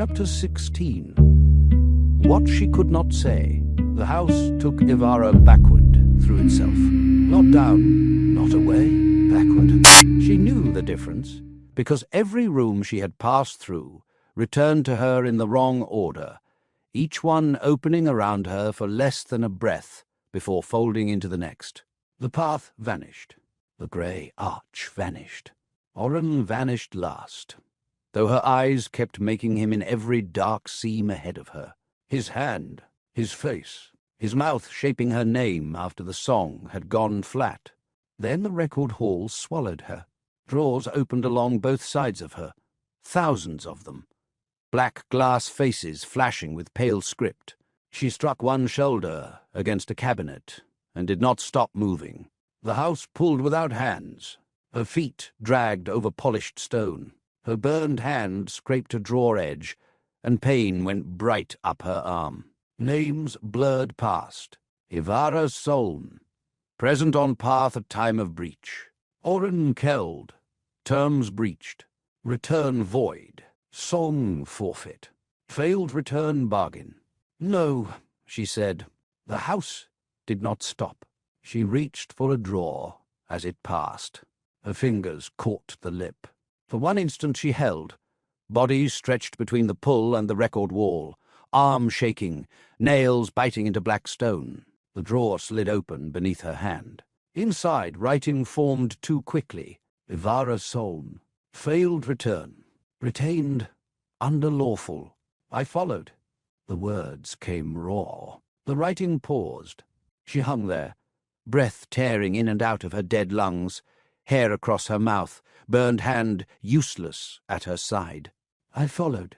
Chapter 16. What she could not say. The house took Evara backward through itself. Not down, not away, backward. She knew the difference, because every room she had passed through returned to her in the wrong order, each one opening around her for less than a breath before folding into the next. The path vanished. The grey arch vanished. Orren vanished last, though her eyes kept making him in every dark seam ahead of her. His hand, his face, his mouth shaping her name after the song had gone flat. Then the record hall swallowed her. Drawers opened along both sides of her, thousands of them. Black glass faces flashing with pale script. She struck one shoulder against a cabinet and did not stop moving. The house pulled without hands. Her feet dragged over polished stone. Her burned hand scraped a drawer edge, and pain went bright up her arm. Names blurred past. Evara Soln. Present on path at time of breach. Orren Keld. Terms breached. Return void. Song forfeit. Failed return bargain. No, she said. The house did not stop. She reached for a drawer as it passed. Her fingers caught the lip. For one instant she held, body stretched between the pull and the record wall, arm shaking, nails biting into black stone. The drawer slid open beneath her hand. Inside, writing formed too quickly. Evara Soln. Failed return. Retained. Under lawful. I followed. The words came raw. The writing paused. She hung there, breath tearing in and out of her dead lungs, hair across her mouth, burned hand useless at her side. I followed,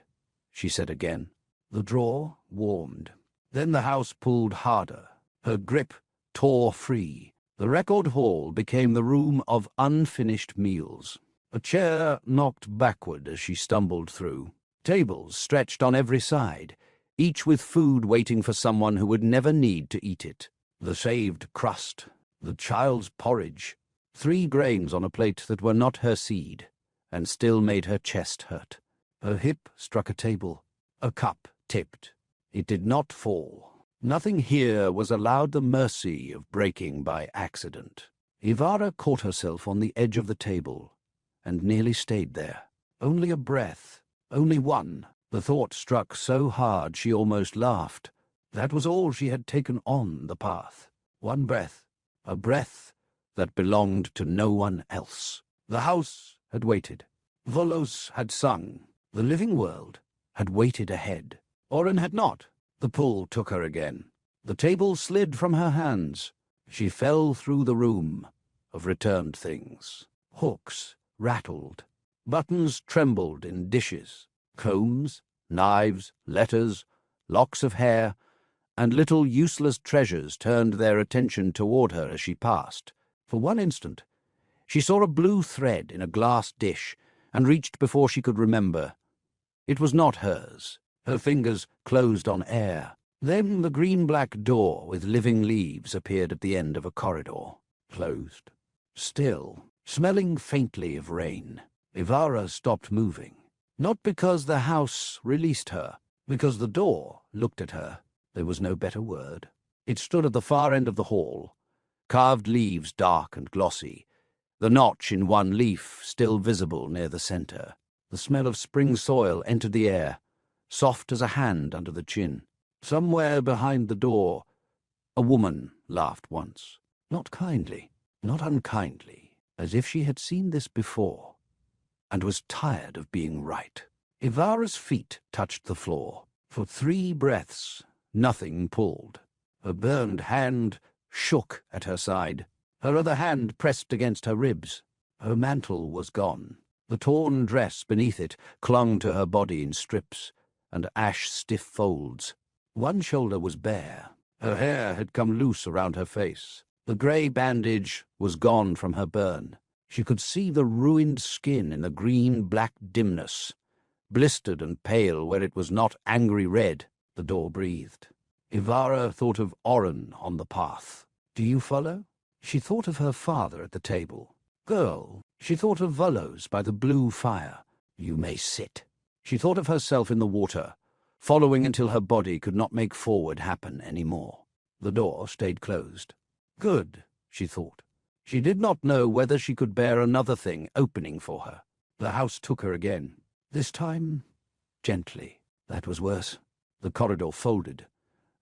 she said again. The drawer warmed. Then the house pulled harder. Her grip tore free. The record hall became the room of unfinished meals. A chair knocked backward as she stumbled through. Tables stretched on every side, each with food waiting for someone who would never need to eat it. The saved crust, the child's porridge, 3 grains on a plate that were not her seed, and still made her chest hurt. Her hip struck a table. A cup tipped. It did not fall. Nothing here was allowed the mercy of breaking by accident. Evara caught herself on the edge of the table, and nearly stayed there. Only a breath. Only one. The thought struck so hard she almost laughed. That was all she had taken on the path. One breath. A breath that belonged to no one else. The house had waited. Volos had sung. The living world had waited ahead. Orren had not. The pull took her again. The table slid from her hands. She fell through the room of returned things. Hooks rattled. Buttons trembled in dishes. Combs, knives, letters, locks of hair, and little useless treasures turned their attention toward her as she passed. For one instant, she saw a blue thread in a glass dish and reached before she could remember. It was not hers. Her fingers closed on air. Then the green-black door with living leaves appeared at the end of a corridor. Closed. Still, smelling faintly of rain. Evara stopped moving. Not because the house released her, because the door looked at her. There was no better word. It stood at the far end of the hall, carved leaves dark and glossy, the notch in one leaf still visible near the center. The smell of spring soil entered the air, soft as a hand under the chin. Somewhere behind the door, a woman laughed once. Not kindly, not unkindly, as if she had seen this before, and was tired of being right. Evara's feet touched the floor. For 3 breaths, nothing pulled. Her burned hand shook at her side. Her other hand pressed against her ribs. Her mantle was gone. The torn dress beneath it clung to her body in strips and ash-stiff folds. One shoulder was bare. Her hair had come loose around her face. The grey bandage was gone from her burn. She could see the ruined skin in the green-black dimness, blistered and pale where it was not angry red. The door breathed. Evara thought of Orren on the path. Do you follow? She thought of her father at the table. Girl, she thought of Volos by the blue fire. You may sit. She thought of herself in the water, following until her body could not make forward happen any more. The door stayed closed. Good, she thought. She did not know whether she could bear another thing opening for her. The house took her again. This time, gently. That was worse. The corridor folded,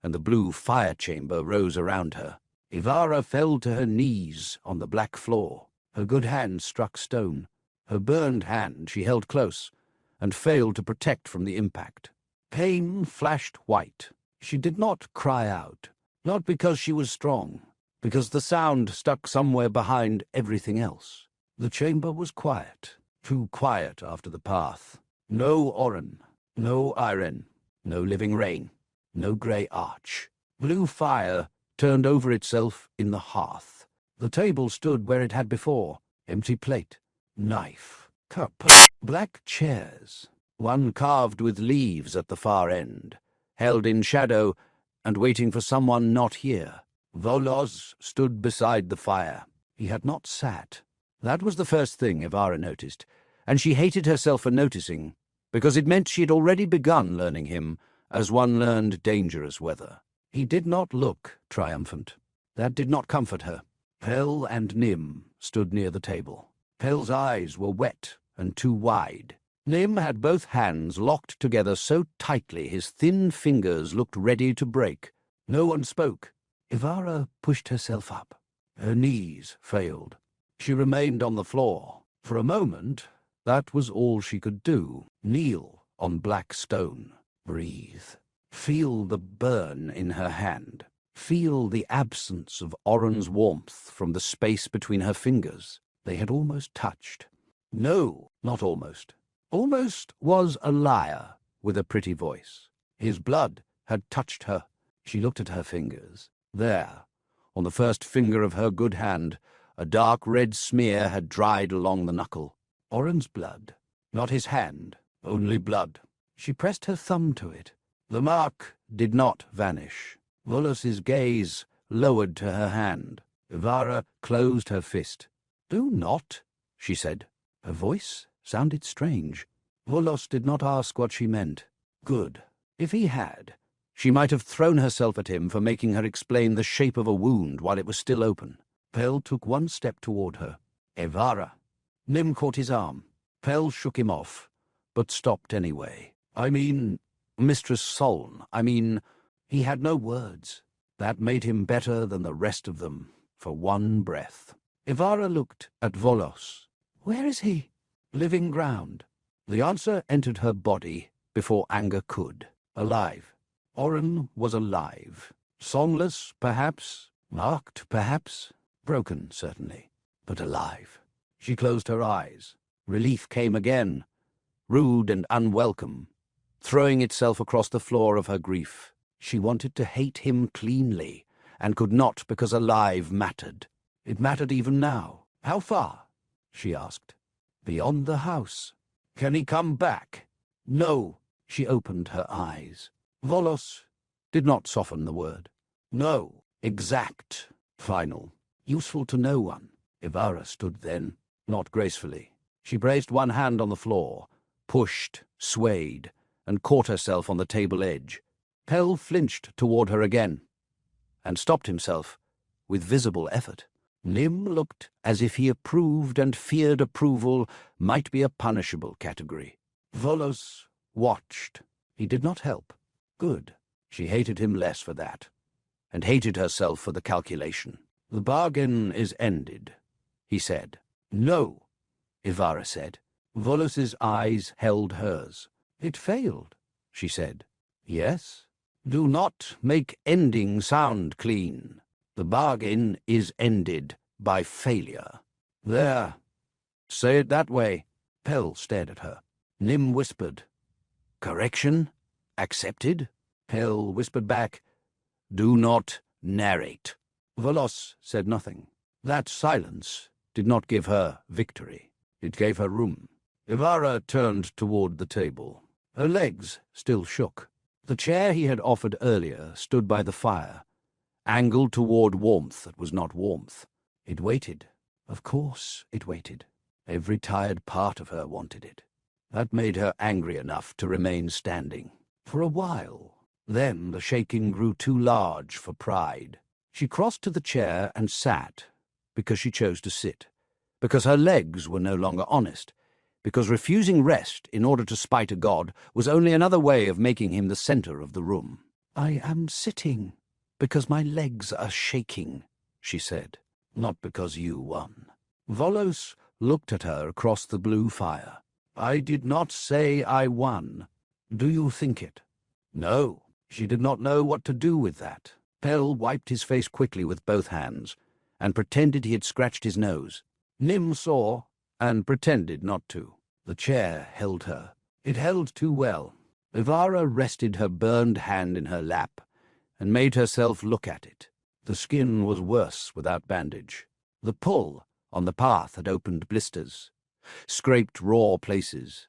and the blue fire chamber rose around her. Evara fell to her knees on the black floor. Her good hand struck stone. Her burned hand she held close, and failed to protect from the impact. Pain flashed white. She did not cry out, not because she was strong, because the sound stuck somewhere behind everything else. The chamber was quiet, too quiet after the path. No Orren, no Orren, no living rain, no grey arch. Blue fire turned over itself in the hearth. The table stood where it had before, empty plate, knife, cup, black chairs, one carved with leaves at the far end, held in shadow and waiting for someone not here. Volos stood beside the fire. He had not sat. That was the first thing Evara noticed, and she hated herself for noticing, because it meant she had already begun learning him as one learned dangerous weather. He did not look triumphant. That did not comfort her. Pel and Nim stood near the table. Pel's eyes were wet and too wide. Nim had both hands locked together so tightly his thin fingers looked ready to break. No one spoke. Evara pushed herself up. Her knees failed. She remained on the floor. For a moment, that was all she could do. Kneel on black stone. Breathe. Feel the burn in her hand. Feel the absence of Orren's warmth from the space between her fingers. They had almost touched. No, not almost. Almost was a liar with a pretty voice. His blood had touched her. She looked at her fingers. There, on the first finger of her good hand, a dark red smear had dried along the knuckle. Orren's blood. Not his hand, only blood. She pressed her thumb to it. The mark did not vanish. Volos's gaze lowered to her hand. Evara closed her fist. "Do not," she said. Her voice sounded strange. Volos did not ask what she meant. Good. If he had, she might have thrown herself at him for making her explain the shape of a wound while it was still open. Pel took one step toward her. "Evara." Nim caught his arm. Pel shook him off, but stopped anyway. "I mean, Mistress Soln, He had no words. That made him better than the rest of them, for one breath. Evara looked at Volos. "Where is he?" "Living ground." The answer entered her body before anger could. Alive. Orren was alive. Songless, perhaps. Marked, perhaps. Broken, certainly. But alive. She closed her eyes. Relief came again, rude and unwelcome, throwing itself across the floor of her grief. She wanted to hate him cleanly, and could not because alive mattered. It mattered even now. "How far?" she asked. "Beyond the house." "Can he come back?" "No." She opened her eyes. Volos did not soften the word. "No. Exact. Final. Useful to no one." Evara stood then, not gracefully. She braced one hand on the floor, pushed, swayed, and caught herself on the table edge. Pel flinched toward her again, and stopped himself with visible effort. Nim looked as if he approved and feared approval might be a punishable category. Volos watched. He did not help. Good. She hated him less for that, and hated herself for the calculation. "The bargain is ended," he said. "No," Evara said. Volos's eyes held hers. "It failed," she said. "Yes. Do not make ending sound clean. The bargain is ended by failure." "There. Say it that way." Pel stared at her. Nim whispered, "Correction? Accepted?" Pel whispered back, "Do not narrate." Volos said nothing. That silence did not give her victory. It gave her room. Evara turned toward the table. Her legs still shook. The chair he had offered earlier stood by the fire, angled toward warmth that was not warmth. It waited. Of course it waited. Every tired part of her wanted it. That made her angry enough to remain standing. For a while. Then the shaking grew too large for pride. She crossed to the chair and sat, because she chose to sit, because her legs were no longer honest, because refusing rest in order to spite a god was only another way of making him the center of the room. "I am sitting because my legs are shaking," she said, "not because you won." Volos looked at her across the blue fire. "I did not say I won. Do you think it?" No, she did not know what to do with that. Pell wiped his face quickly with both hands and pretended he had scratched his nose. Nim saw and pretended not to. The chair held her. It held too well. Evara rested her burned hand in her lap and made herself look at it. The skin was worse without bandage. The pull on the path had opened blisters, scraped raw places,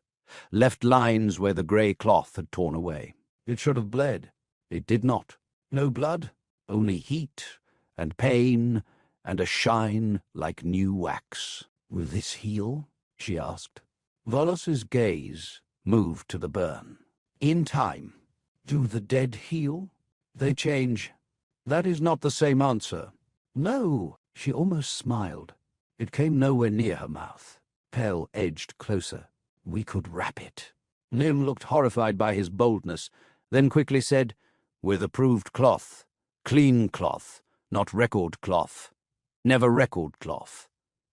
left lines where the grey cloth had torn away. It should have bled. It did not. No blood, only heat and pain and a shine like new wax. "Will this heal?" she asked. Volos's gaze moved to the burn. "In time. Do the dead heal? They change." "That is not the same answer." "No," she almost smiled. It came nowhere near her mouth. Pell edged closer. "We could wrap it." Nim looked horrified by his boldness, then quickly said, "With approved cloth. Clean cloth, not record cloth. Never record cloth.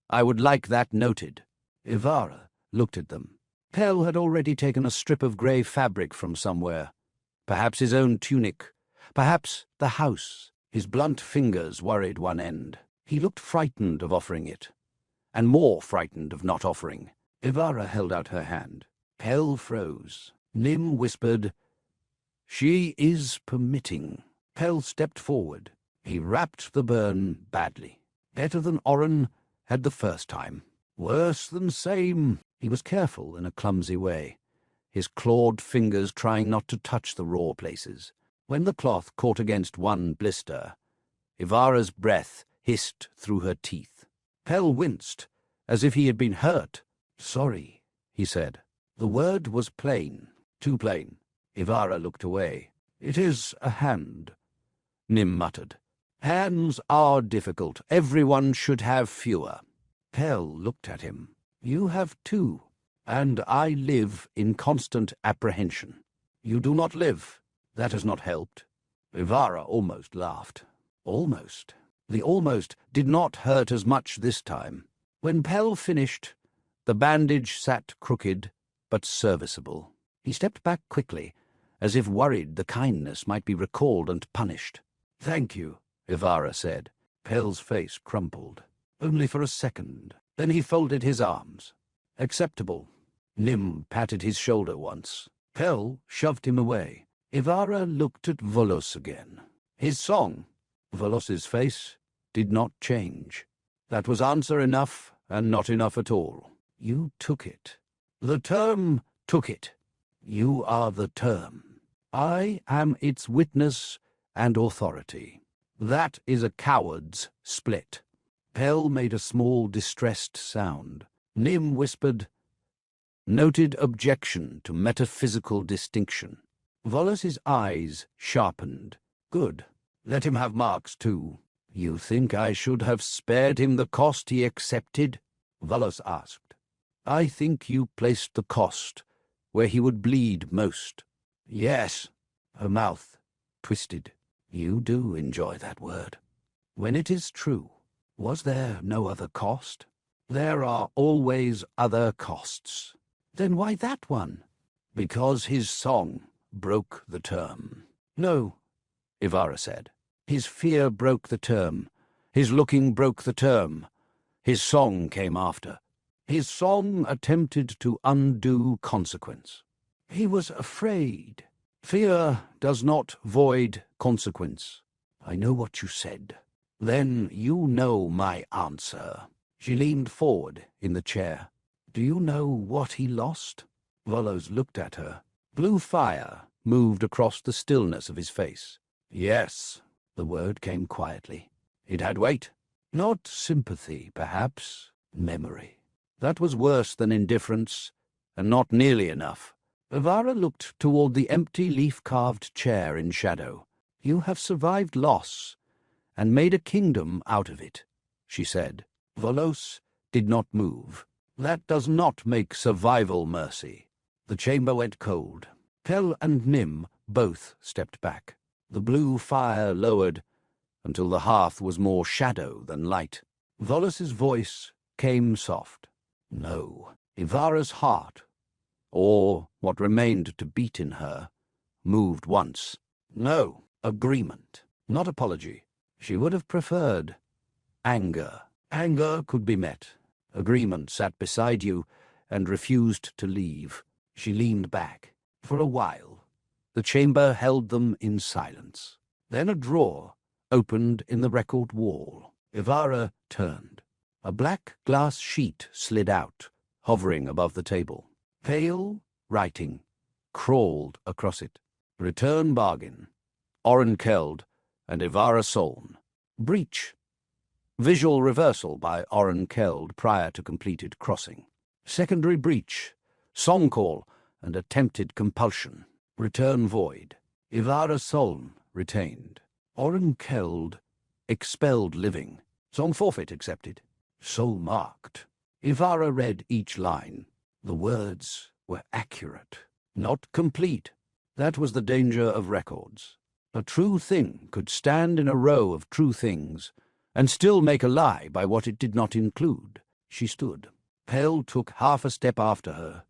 I would like that noted." Evara looked at them. Pell had already taken a strip of grey fabric from somewhere. Perhaps his own tunic. Perhaps the house. His blunt fingers worried one end. He looked frightened of offering it, and more frightened of not offering. Evara held out her hand. Pell froze. Nim whispered, "She is permitting." Pell stepped forward. He wrapped the burn badly. Better than Orren had the first time. Worse than same. He was careful in a clumsy way, his clawed fingers trying not to touch the raw places. When the cloth caught against one blister, Evara's breath hissed through her teeth. Pell winced, as if he had been hurt. "Sorry," he said. The word was plain, too plain. Evara looked away. "It is a hand," Nim muttered. "Hands are difficult. Everyone should have fewer." Pell looked at him. "You have two, and I live in constant apprehension." "You do not live. That has not helped." Evara almost laughed. Almost. The almost did not hurt as much this time. When Pell finished, the bandage sat crooked but serviceable. He stepped back quickly, as if worried the kindness might be recalled and punished. "Thank you," Evara said. Pell's face crumpled. Only for a second. Then he folded his arms. "Acceptable." Nim patted his shoulder once. Pell shoved him away. Evara looked at Volos again. "His song." Volos's face did not change. That was answer enough, and not enough at all. "You took it. The term took it. You are the term. I am its witness and authority. That is a coward's split." Pell made a small, distressed sound. Nim whispered, "Noted objection to metaphysical distinction." Volos's eyes sharpened. "Good. Let him have marks, too." "You think I should have spared him the cost he accepted?" Volos asked. "I think you placed the cost where he would bleed most." "Yes." Her mouth twisted. "You do enjoy that word. When it is true. Was there no other cost?" "There are always other costs." "Then why that one?" "Because his song broke the term." "No," Evara said. "His fear broke the term. His looking broke the term. His song came after. His song attempted to undo consequence. He was afraid. Fear does not void consequence." "I know what you said." "Then you know my answer." She leaned forward in the chair. "Do you know what he lost?" Volos looked at her. Blue fire moved across the stillness of his face. "Yes," the word came quietly. "It had weight. Not sympathy, perhaps. Memory. That was worse than indifference. and not nearly enough. Evara looked toward the empty leaf-carved chair in shadow. "You have survived loss, and made a kingdom out of it," she said. Volos did not move. "That does not make survival mercy." The chamber went cold. Pell and Nim both stepped back. The blue fire lowered until the hearth was more shadow than light. Volos's voice came soft. No. Evara's heart, or what remained to beat in her, moved once. No. Agreement, not apology. She would have preferred anger. Anger could be met. Agreement sat beside you and refused to leave. She leaned back. For a while, the chamber held them in silence. Then a drawer opened in the record wall. Evara turned. A black glass sheet slid out, hovering above the table. Pale writing crawled across it. Return bargain. Orren and Evara Soln. Breach. Visual reversal by Orren prior to completed crossing. Secondary breach. Song call and attempted compulsion. Return void. Evara Soln retained. Orren expelled living. Song forfeit accepted. Soul marked. Evara read each line. The words were accurate, not complete. That was the danger of records. A true thing could stand in a row of true things and still make a lie by what it did not include. She stood. Pell took half a step after her,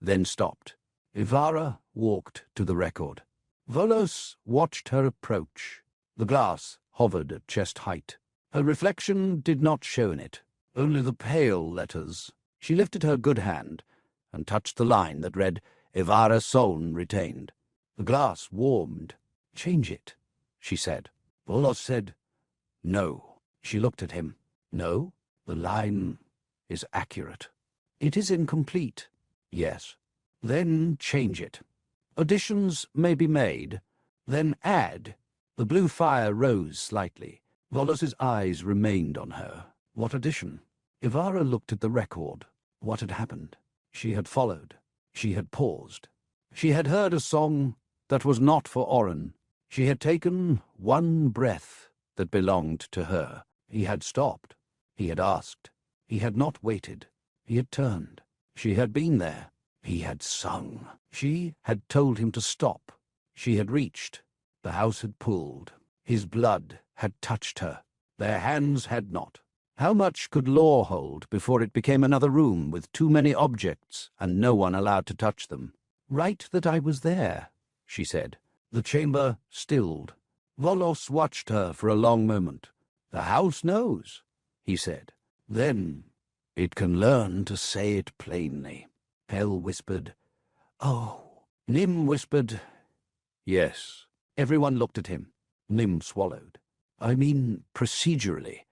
then stopped. Evara walked to the record. Volos watched her approach. The glass hovered at chest height. Her reflection did not show in it, only the pale letters. She lifted her good hand and touched the line that read, Evara Soln retained. The glass warmed. "Change it," she said. Volos said, "No." She looked at him. "No, the line is accurate." "It is incomplete." "Yes." "Then change it. Additions may be made. Then add." The blue fire rose slightly. Volos's eyes remained on her. What addition? Evara looked at the record. What had happened? She had followed. She had paused. She had heard a song that was not for Orren. She had taken one breath that belonged to her. He had stopped. He had asked. He had not waited. He had turned. She had been there. He had sung. She had told him to stop. She had reached. The house had pulled. His blood had touched her. Their hands had not. How much could law hold before it became another room with too many objects and no one allowed to touch them? "Write that I was there," she said. The chamber stilled. Volos watched her for a long moment. "The house knows," he said. "Then it can learn to say it plainly." Pell whispered, "Oh." Nim whispered, "Yes." Everyone looked at him. Nim swallowed. "I mean procedurally.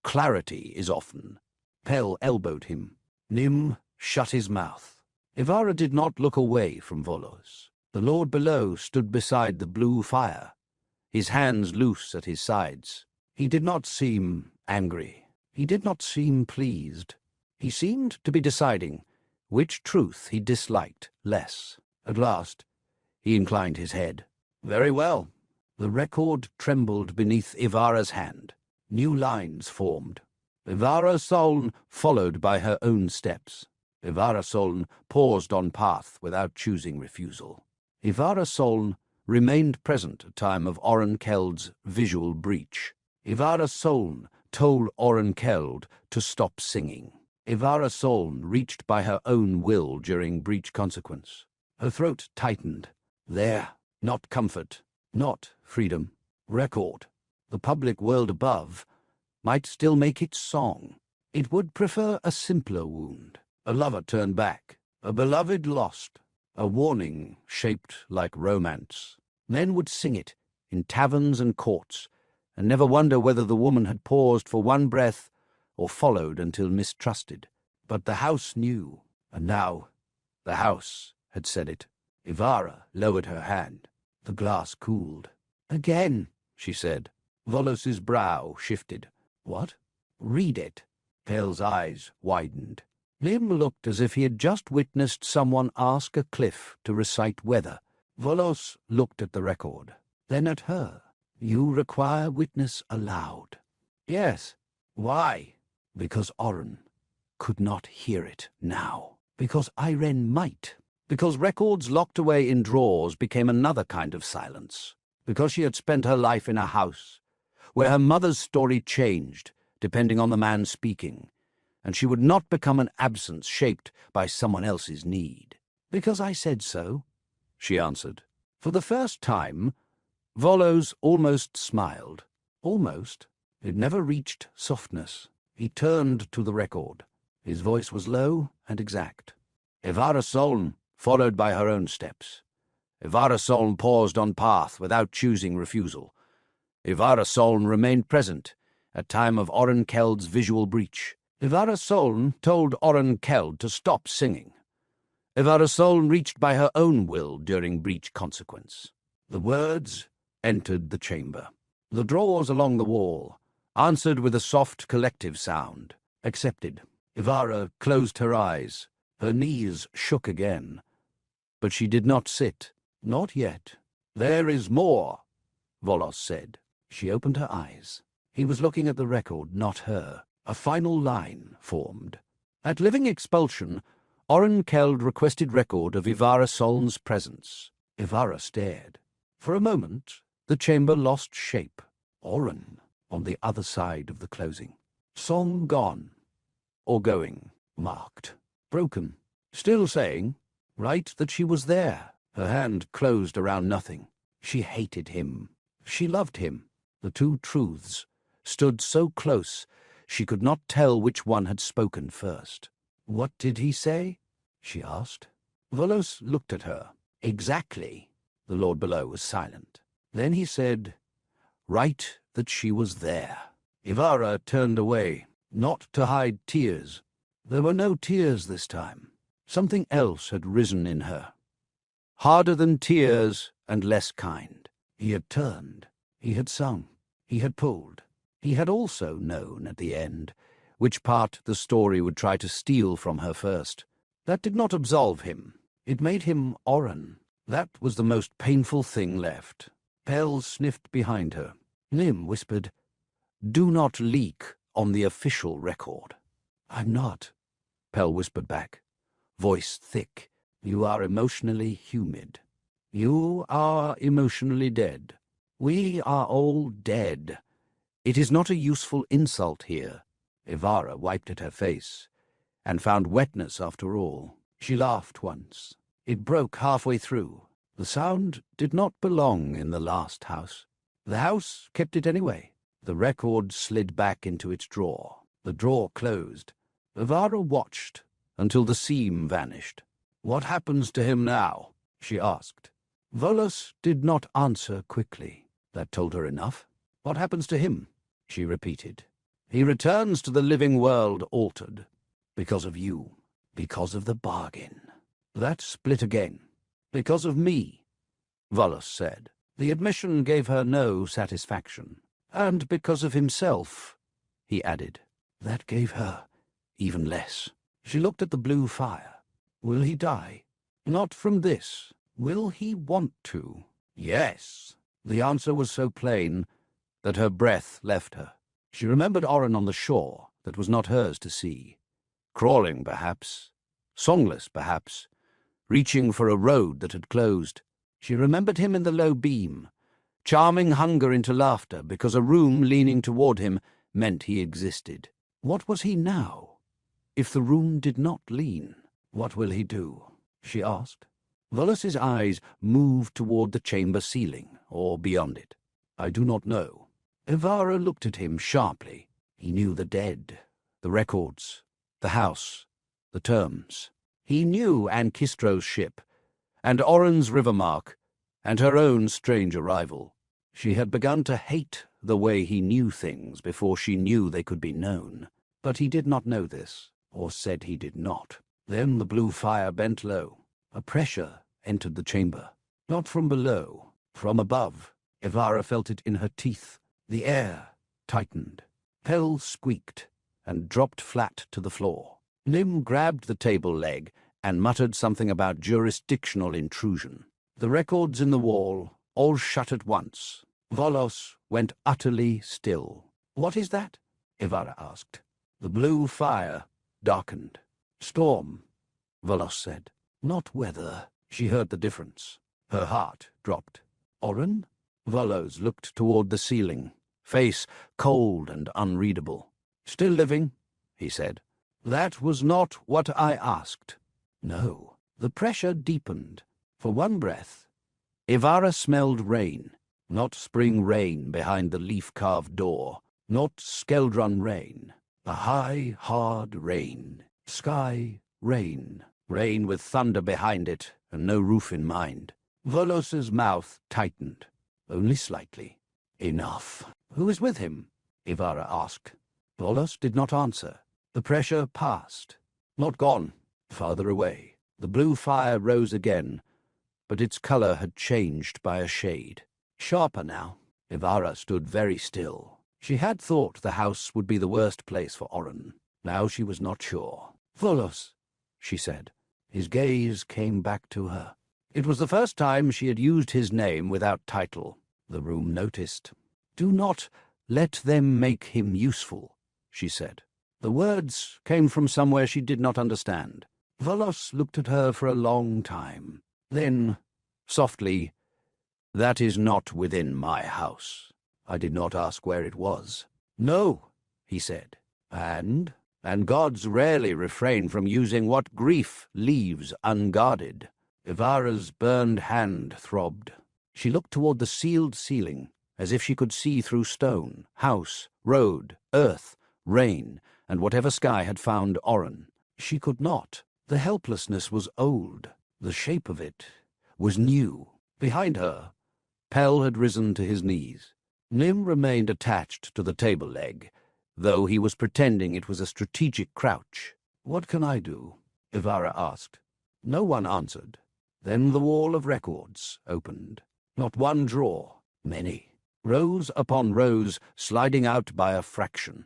Clarity is often." Pell elbowed him. Nim shut his mouth. Evara did not look away from Volos. The lord below stood beside the blue fire, his hands loose at his sides. He did not seem angry. He did not seem pleased. He seemed to be deciding which truth he disliked less. At last, he inclined his head. "Very well." The record trembled beneath Evara's hand. New lines formed. Evara Soln followed by her own steps. Evara Soln paused on path without choosing refusal. Evara Soln remained present at time of Orren visual breach. Evara Soln told Orren to stop singing. Evara Soln reached by her own will during breach consequence. Her throat tightened. There, not comfort, not freedom. Record. The public world above might still make its song. It would prefer a simpler wound. A lover turned back. A beloved lost. A warning shaped like romance. Men would sing it in taverns and courts, and never wonder whether the woman had paused for one breath or followed until mistrusted. But the house knew, and now the house had said it. Evara lowered her hand. The glass cooled. "Again," she said. Volos's brow shifted. "What?" "Read it." Pell's eyes widened. Lim looked as if he had just witnessed someone ask a cliff to recite weather. Volos looked at the record, then at her. "You require witness aloud." "Yes." "Why?" "Because Orren could not hear it now. Because Irene might. Because records locked away in drawers became another kind of silence. Because she had spent her life in a house where her mother's story changed depending on the man speaking, and she would not become an absence shaped by someone else's need. "Because I said so," she answered. For the first time, Volos almost smiled. Almost. It never reached softness. He turned to the record. His voice was low and exact. Evara Soln, followed by her own steps. Evara Soln paused on path without choosing refusal. Evara Soln remained present at time of Orren Keld's visual breach. Evara Soln told Orren Keld to stop singing. Evara Soln reached by her own will during breach consequence. The words entered the chamber. The drawers along the wall answered with a soft collective sound. Accepted. Evara closed her eyes. Her knees shook again. But she did not sit. Not yet. "There is more," Volos said. She opened her eyes. He was looking at the record, not her. A final line formed. At living expulsion, Orren Keld requested record of Evara Soln's presence. Evara stared. For a moment, the chamber lost shape. Orren on the other side of the closing. Song gone. Or going. Marked. Broken. Still saying, right, that she was there. Her hand closed around nothing. She hated him. She loved him. The two truths stood so close she could not tell which one had spoken first. "What did he say?" she asked. Volos looked at her. "Exactly." The lord below was silent. Then he said, "Right that she was there." Evara turned away, not to hide tears. There were no tears this time. Something else had risen in her. Harder than tears and less kind. He had turned. He had sung. He had pulled. He had also known at the end which part the story would try to steal from her first. That did not absolve him. It made him Orren. That was the most painful thing left. Pell sniffed behind her. Lim whispered, "Do not leak on the official record." "I'm not," Pell whispered back, voice thick. "You are emotionally humid. You are emotionally dead. We are all dead. It is not a useful insult here." Evara wiped at her face, and found wetness after all. She laughed once. It broke halfway through. The sound did not belong in the last house. The house kept it anyway. The record slid back into its drawer. The drawer closed. Evara watched until the seam vanished. "What happens to him now?" she asked. Volos did not answer quickly. That told her enough. "What happens to him?" she repeated. "He returns to the living world altered. Because of you. Because of the bargain." That split again. "Because of me," Volos said. The admission gave her no satisfaction. "And because of himself," he added. That gave her even less. She looked at the blue fire. Will he die? Not from this. Will he want to? Yes. The answer was so plain that her breath left her. She remembered Orren on the shore that was not hers to see. Crawling, perhaps. Songless, perhaps. Reaching for a road that had closed. She remembered him in the low beam, charming hunger into laughter because a room leaning toward him meant he existed. What was he now? If the room did not lean, what will he do? She asked. Volos's eyes moved toward the chamber ceiling, or beyond it. I do not know. Evara looked at him sharply. He knew the dead, the records, the house, the terms. He knew Ankistro's ship, and Orren's rivermark, and her own strange arrival. She had begun to hate the way he knew things before she knew they could be known. But he did not know this, or said he did not. Then the blue fire bent low. A pressure entered the chamber. Not from below, from above. Evara felt it in her teeth. The air tightened. Pell squeaked and dropped flat to the floor. Nim grabbed the table leg and muttered something about jurisdictional intrusion. The records in the wall all shut at once. Volos went utterly still. "What is that?" Evara asked. The blue fire darkened. "Storm," Volos said. "Not weather." She heard the difference. Her heart dropped. "Orren?" Volos looked toward the ceiling, face cold and unreadable. "Still living," he said. "That was not what I asked." No. The pressure deepened. For one breath, Evara smelled rain. Not spring rain behind the leaf-carved door. Not Skeldron rain. A high, hard rain. Sky rain. Rain with thunder behind it and no roof in mind. Volos's mouth tightened. Only slightly. "Enough." "Who is with him?" Evara asked. Volos did not answer. The pressure passed. Not gone. Farther away. The blue fire rose again, but its color had changed by a shade. Sharper now. Evara stood very still. She had thought the house would be the worst place for Orren. Now she was not sure. "Volos," she said. His gaze came back to her. It was the first time she had used his name without title. The room noticed. "Do not let them make him useful," she said. The words came from somewhere she did not understand. Volos looked at her for a long time. Then, softly, "That is not within my house. I did not ask where it was." "No," he said. And gods rarely refrain from using what grief leaves unguarded. Evara's burned hand throbbed. She looked toward the sealed ceiling, as if she could see through stone, house, road, earth, rain, and whatever sky had found Orren. She could not. The helplessness was old. The shape of it was new. Behind her, Pell had risen to his knees. Nim remained attached to the table leg, though he was pretending it was a strategic crouch. "What can I do?" Evara asked. No one answered. Then the wall of records opened. Not one drawer, many. Rows upon rows sliding out by a fraction.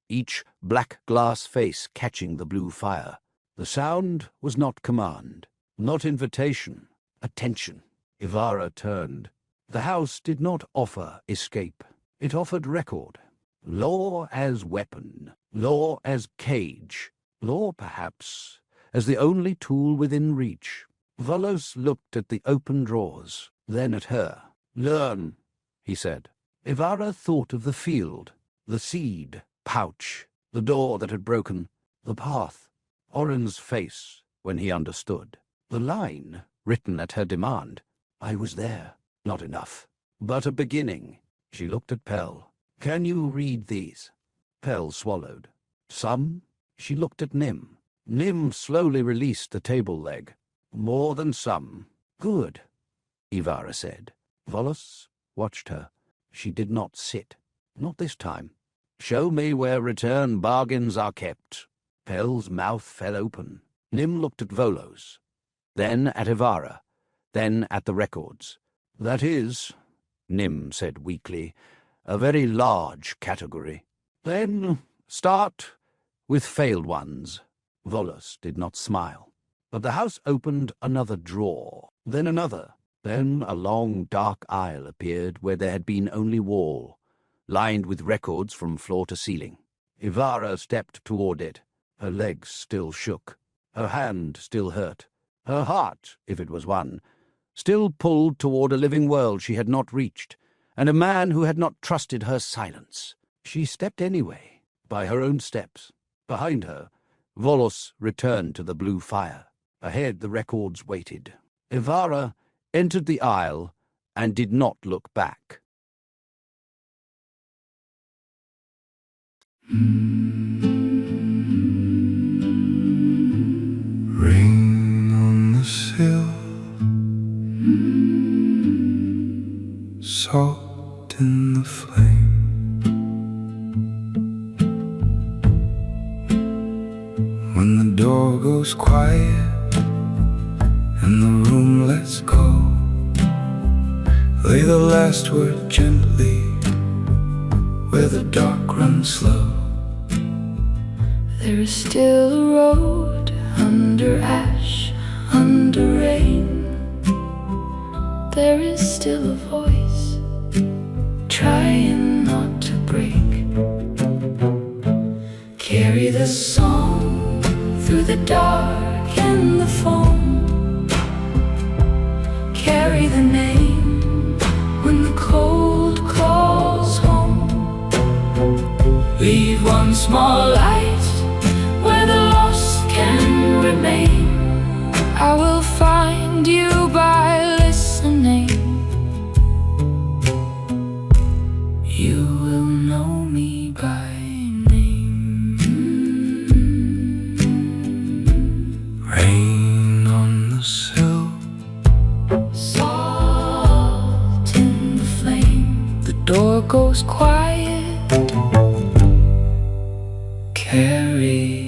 Each black glass face catching the blue fire. The sound was not command, not invitation, attention. Evara turned. The house did not offer escape. It offered record. Law as weapon, law as cage, law, perhaps, as the only tool within reach. Volos looked at the open drawers, then at her. "Learn," he said. Evara thought of the field, the seed, pouch, the door that had broken, the path. Orren's face when he understood. The line, written at her demand. "I was there." Not enough. But a beginning. She looked at Pell. "Can you read these?" Pell swallowed. "Some?" She looked at Nim. Nim slowly released the table leg. "More than some." "Good," Evara said. Volos watched her. She did not sit. Not this time. "Show me where return bargains are kept." Pell's mouth fell open. Nim looked at Volos, then at Evara, then at the records. "That is," Nim said weakly, "a very large category." "Then start with failed ones." Volos did not smile. But the house opened another drawer, then another. Then a long, dark aisle appeared where there had been only wall, lined with records from floor to ceiling. Evara stepped toward it. Her legs still shook. Her hand still hurt. Her heart, if it was one, still pulled toward a living world she had not reached, and a man who had not trusted her silence. She stepped anyway, by her own steps. Behind her, Volos returned to the blue fire. Ahead the records waited. Evara entered the aisle and did not look back. Rain on the sill, salt in the flame. When the door goes quiet and the room lets go, lay the last word gently where the dark runs slow. There is still a road under ash, under rain. There is still a voice trying not to break. Carry the song through the dark and the foam. Carry the name when the cold calls home. Leave one small light where the lost can remain. I will find you by listening. You will know me by name. Rain on the sill, Salt in the flame. The door goes quiet. Carry